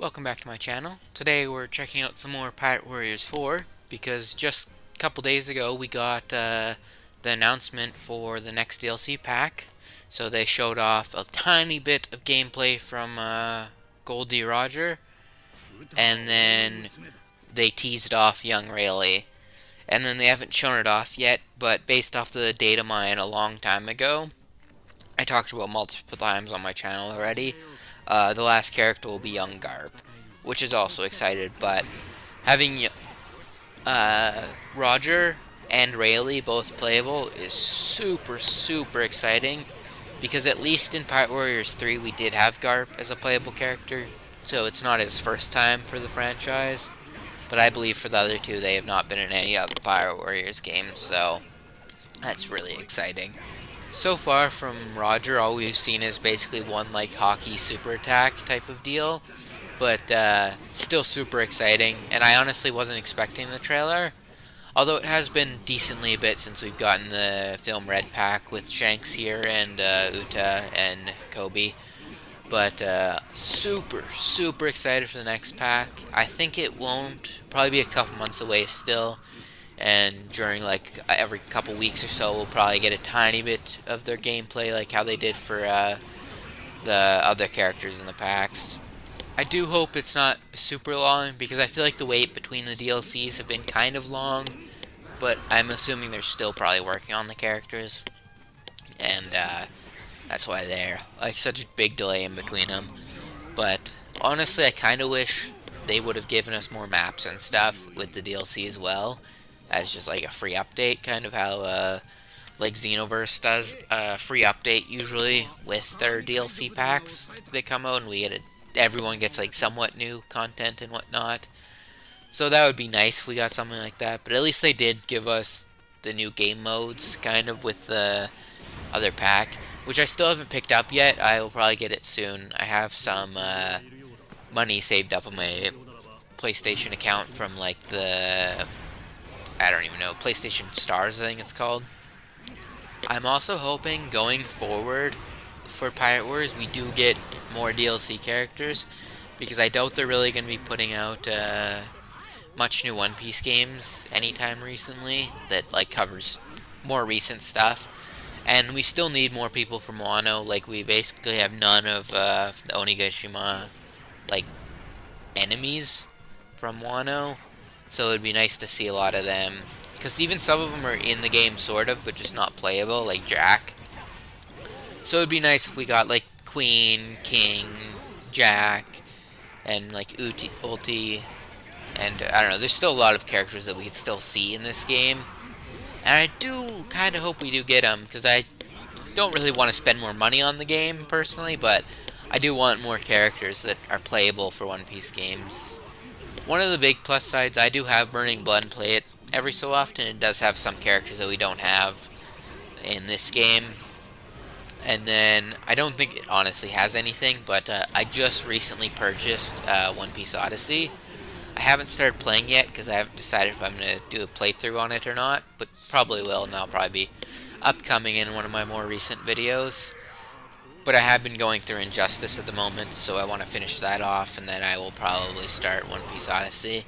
Welcome back to my channel. Today we're checking out some more Pirate Warriors 4 because just a couple days ago we got the announcement for the next DLC pack. So they showed off a tiny bit of gameplay from Goldie Roger, and then they teased off young Rayleigh. And then they haven't shown it off yet, but based off the data mine a long time ago, I talked about multiple times on my channel already. The last character will be young Garp, which is also excited. But having Roger and Rayleigh both playable is super exciting, because at least in Pirate Warriors 3 we did have Garp as a playable character, so it's not his first time for the franchise. But I believe for the other two they have not been in any other Pirate Warriors games, so that's really exciting. So far from Roger, all we've seen is basically one like hockey super attack type of deal, but still super exciting, and I honestly wasn't expecting the trailer, although it has been decently a bit since we've gotten the film Red Pack with Shanks here and Uta and Kobe. But super excited for the next pack. I think it won't probably be a couple months away still, and during like every couple weeks or so we'll probably get a tiny bit of their gameplay like how they did for the other characters in the packs. I do hope it's not super long, because I feel like the wait between the DLCs have been kind of long, but I'm assuming they're still probably working on the characters, and that's why they're like such a big delay in between them. But honestly, I kind of wish they would have given us more maps and stuff with the DLC as well, as just like a free update, kind of how like Xenoverse does a free update usually with their DLC packs that come out, and everyone gets like somewhat new content and whatnot. So that would be nice if we got something like that. But at least they did give us the new game modes kind of with the other pack, which I still haven't picked up yet. I will probably get it soon. I have some money saved up on my PlayStation account from like I don't even know, PlayStation Stars I think it's called. I'm also hoping going forward for Pirate Wars we do get more DLC characters, because I doubt they're really going to be putting out much new One Piece games anytime recently that like covers more recent stuff. And we still need more people from Wano. Like, we basically have none of the Onigashima like enemies from Wano, so it'd be nice to see a lot of them, because even some of them are in the game sort of, but just not playable, like Jack. So it'd be nice if we got like Queen, King, Jack, and like Ulti, and I don't know, there's still a lot of characters that we could still see in this game. And I do kind of hope we do get them, because I don't really want to spend more money on the game personally, but I do want more characters that are playable for One Piece games. One of the big plus sides, I do have Burning Blood and play it every so often. It does have some characters that we don't have in this game. And then, I don't think it honestly has anything, but I just recently purchased One Piece Odyssey. I haven't started playing yet, because I haven't decided if I'm going to do a playthrough on it or not, but probably will, and that'll probably be upcoming in one of my more recent videos. But I have been going through Injustice at the moment, so I want to finish that off, and then I will probably start One Piece Odyssey.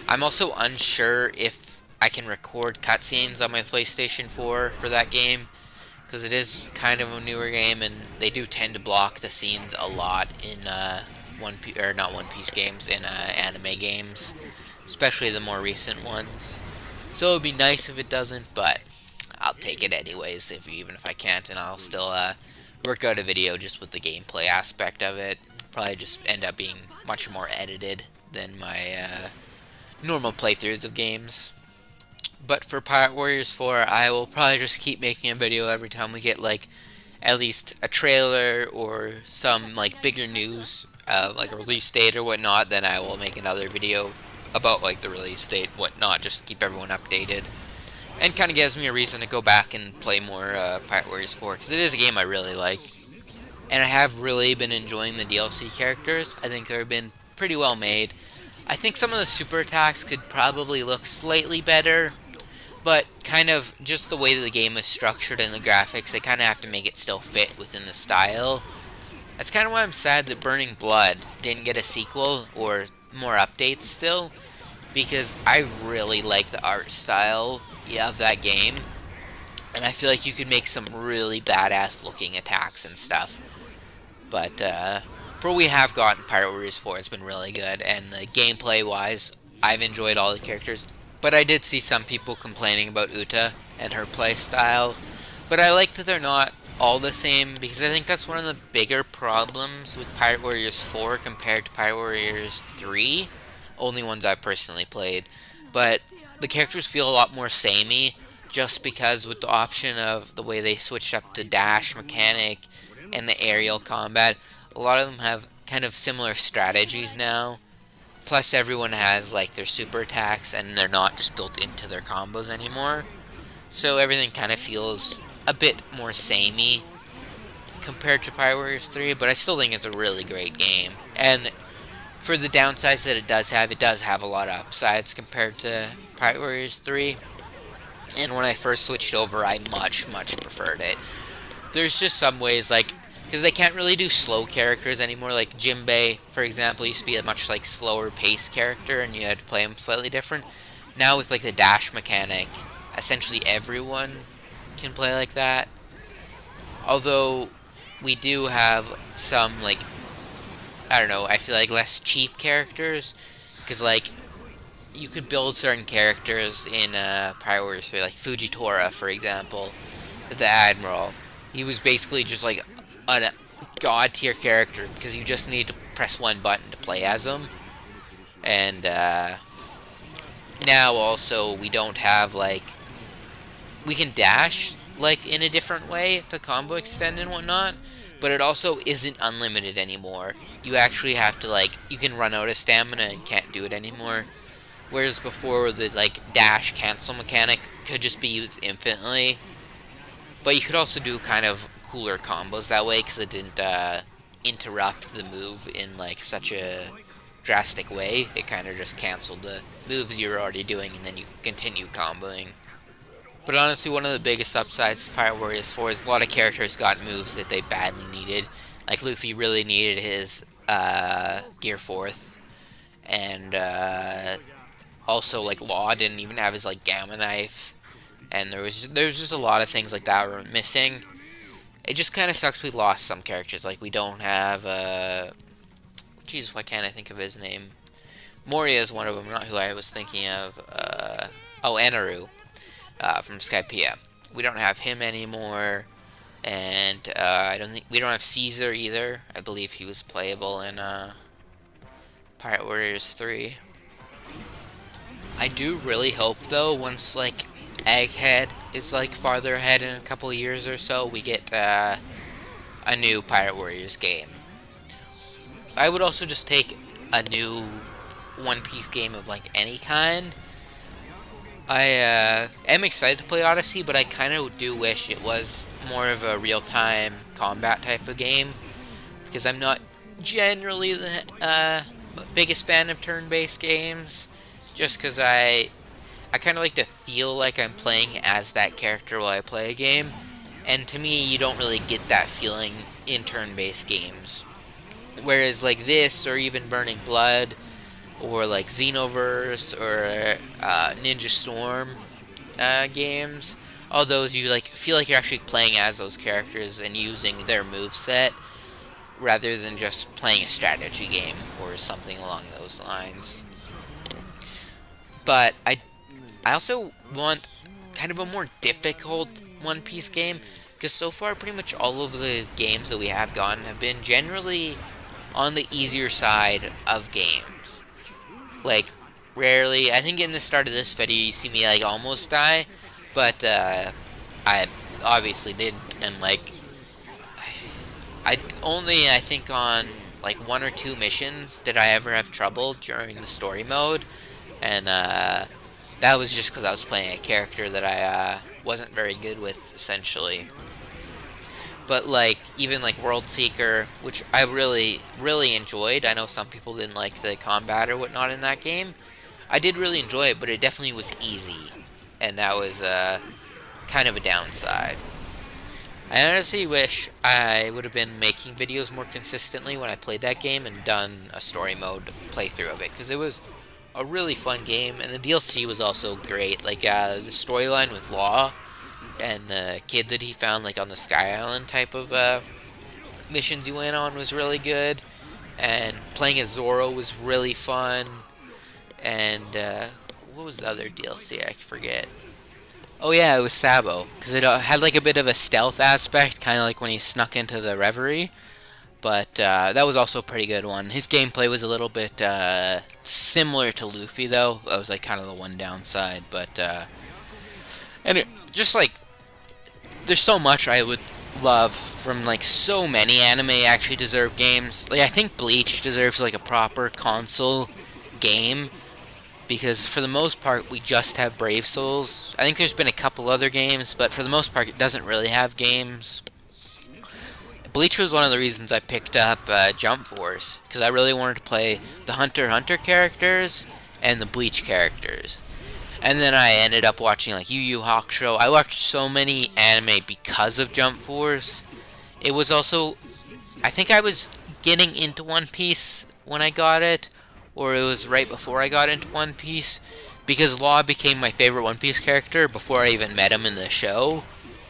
I'm also unsure if I can record cutscenes on my PlayStation 4 for that game, because it is kind of a newer game, and they do tend to block the scenes a lot in not One Piece games, in anime games, especially the more recent ones. So it would be nice if it doesn't, but I'll take it anyways, even if I can't, and I'll still work out a video just with the gameplay aspect of it. Probably just end up being much more edited than my normal playthroughs of games. But for Pirate Warriors 4, I will probably just keep making a video every time we get like at least a trailer or some like bigger news, like a release date or whatnot. Then I will make another video about like the release date, whatnot, just to keep everyone updated. And kind of gives me a reason to go back and play more Pirate Warriors 4, because it is a game I really like. And I have really been enjoying the DLC characters. I think they've been pretty well made. I think some of the super attacks could probably look slightly better, but kind of just the way that the game is structured and the graphics, they kind of have to make it still fit within the style. That's kind of why I'm sad that Burning Blood didn't get a sequel or more updates still, because I really like the art style, yeah, of that game, and I feel like you could make some really badass looking attacks and stuff. But for what we have gotten, Pirate Warriors 4 has been really good, and the gameplay wise, I've enjoyed all the characters. But I did see some people complaining about Uta and her play style. But I like that they're not all the same, because I think that's one of the bigger problems with Pirate Warriors 4 compared to Pirate Warriors 3. Only ones I've personally played. But the characters feel a lot more samey, just because with the option of the way they switched up the dash mechanic and the aerial combat, a lot of them have kind of similar strategies now. Plus, everyone has like their super attacks, and they're not just built into their combos anymore. So everything kind of feels a bit more samey compared to Pirate Warriors 3, but I still think it's a really great game. And for the downsides that it does have a lot of upsides compared to Pirate Warriors 3. And when I first switched over, I much preferred it. There's just some ways, like, because they can't really do slow characters anymore. Like Jimbei, for example, used to be a much like slower pace character, and you had to play him slightly different. Now with like the dash mechanic, essentially everyone can play like that. Although we do have some like, I don't know, I feel like less cheap characters, because like you could build certain characters in Pirate Warriors 3, like Fujitora, for example, the Admiral. He was basically just like a god tier character, because you just need to press one button to play as him. And now also we don't have like, we can dash like in a different way to combo extend and whatnot, but it also isn't unlimited anymore. You actually have to like, you can run out of stamina and can't do it anymore. Whereas before, the like dash cancel mechanic could just be used infinitely. But you could also do kind of cooler combos that way, because it didn't interrupt the move in like such a drastic way. It kind of just canceled the moves you were already doing, and then you continue comboing. But honestly, one of the biggest upsides to Pirate Warriors 4 is a lot of characters got moves that they badly needed. Like Luffy really needed his Gear 4th, and also like Law didn't even have his like Gamma Knife, and there's just a lot of things like that were missing. It just kind of sucks we lost some characters. Like we don't have Jesus, why can't I think of his name? Moria is one of them, not who I was thinking of. Enaru from Skypiea. We don't have him anymore, and I don't think we don't have Caesar either. I believe he was playable in Pirate Warriors 3. I do really hope though, once like Egghead is like farther ahead in a couple of years or so, we get a new Pirate Warriors game. I would also just take a new One Piece game of like any kind. I am excited to play Odyssey, but I kind of do wish it was more of a real-time combat type of game, because I'm not generally the biggest fan of turn-based games, just because I kind of like to feel like I'm playing as that character while I play a game, and to me, you don't really get that feeling in turn-based games. Whereas like this, or even Burning Blood, or like Xenoverse, or Ninja Storm games, all those you like feel like you're actually playing as those characters and using their moveset, rather than just playing a strategy game or something along those lines. But I also want kind of a more difficult One Piece game, because so far pretty much all of the games that we have gotten have been generally on the easier side of games. Like, rarely, I think in the start of this video you see me like almost die, but I obviously didn't, and like, I only, I think on like 1 or 2 missions did I ever have trouble during the story mode, and that was just because I was playing a character that I wasn't very good with, essentially. But like, even like World Seeker, which I really enjoyed. I know some people didn't like the combat or whatnot in that game. I did really enjoy it, but it definitely was easy, and that was kind of a downside. I honestly wish I would have been making videos more consistently when I played that game and done a story mode playthrough of it, because it was a really fun game, and the DLC was also great. Like the storyline with Law and the kid that he found, like on the Sky Island type of missions he went on, was really good. And playing as Zoro was really fun. And what was the other DLC? I forget. Oh yeah, it was Sabo, because it had like a bit of a stealth aspect, kind of like when he snuck into the Reverie. But that was also a pretty good one. His gameplay was a little bit similar to Luffy, though. That was like kind of the one downside. But and just like there's so much I would love from like so many anime actually deserve games. Like I think Bleach deserves like a proper console game, because for the most part we just have Brave Souls. I think there's been a couple other games, but for the most part it doesn't really have games. Bleach was one of the reasons I picked up Jump Force, because I really wanted to play the Hunter x Hunter characters and the Bleach characters. And then I ended up watching like Yu Yu Hakusho. I watched so many anime because of Jump Force. It was also, I think I was getting into One Piece when I got it, or it was right before I got into One Piece, because Law became my favorite One Piece character before I even met him in the show,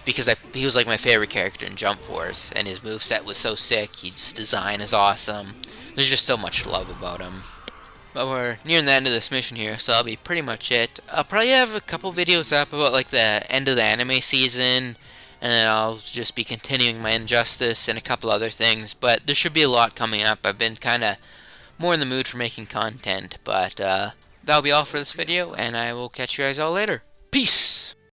because he was like my favorite character in Jump Force, and his moveset was so sick. His design is awesome. There's just so much to love about him. But we're nearing the end of this mission here, so that'll be pretty much it. I'll probably have a couple videos up about like the end of the anime season, and then I'll just be continuing my Injustice and a couple other things. But there should be a lot coming up. I've been kind of more in the mood for making content, but that'll be all for this video, and I will catch you guys all later. Peace!